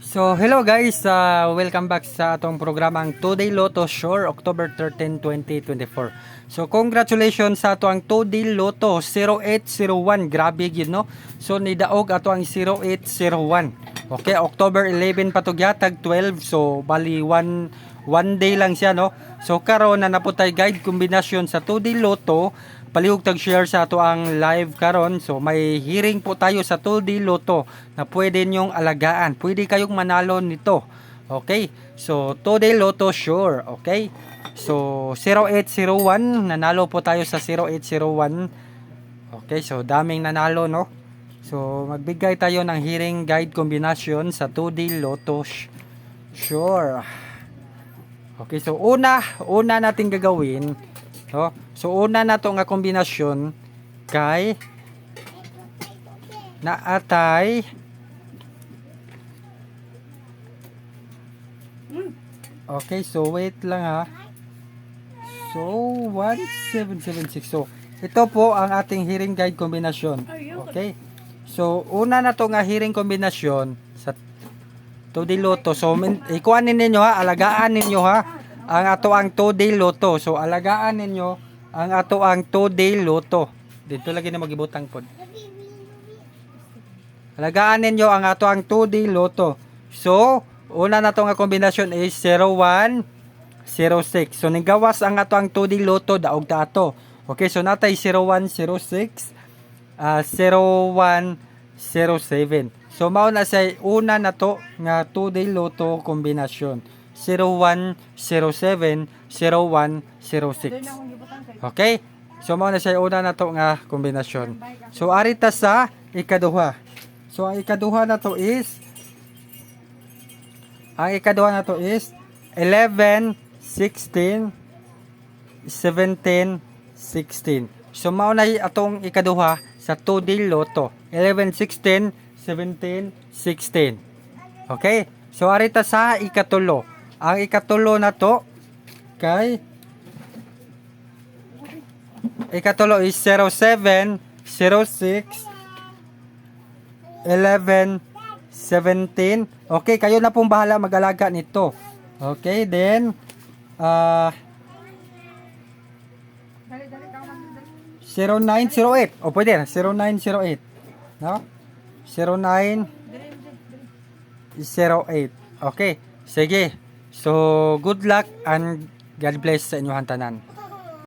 So, hello guys, welcome back sa atong programang Today Lotto Sure, October 13, 2024. So, congratulations sa ato ang Today Lotto 0801. Grabe yun, no? So, nidaog ato ang 0801. Okay, October 11 patugyatag 12. So, bali one day lang siya, no? So, karon na naputay guide kombinasyon sa Today Lotto. Palihog tag share sa ato ang live karon. So may hearing po tayo sa Today Lotto na pwede nyong alagaan. Pwede kayong manalo nito. Okay? So Today Lotto sure. Okay? So 0801 nanalo po tayo sa 0801. Okay, so daming nanalo, no? So magbigay tayo ng hearing guide combination sa Today Lotto sure. Okay, so una nating gagawin, no? So una na to nga kombinasyon kay naatay okay, so wait lang ha. So 1776. So ito po ang ating hearing guide kombinasyon. Okay. So una na to nga hearing kombinasyon sa Today Lotto. So ikuhanin ninyo ha, alagaan ninyo ha ang ato ang Today Lotto. So alagaan ninyo ang ato ang Today Lotto. Dito lagi na magibutang pod. Alagaan ninyo ang ato ang Today Lotto. So, una na to nga kombinasyon is 0106. So, nigawas ang ato ang Today Lotto daog ta ato. Okay, so natay 0106, 0107. So, mao na say una na to nga Today Lotto kombinasyon. 0107, 0106. Okay? So mao na siya una na to nga kombinasyon. So arita sa ikaduha. So ang ikaduha na to is 11, 16, 17, 16. So mao na atong ikaduha sa Today Lotto. 11, 16, 17, 16. Okay? So arita sa ikatulo. Ang ikatulo na to kay ikatulo is 07, 06, 11, 17. Okay, kayo na pong bahala mag-alaga nito. Okay, then 0908. O pwede na, 0908. No? 0908. Okay, sige. So, good luck and God bless sa inyong tanan.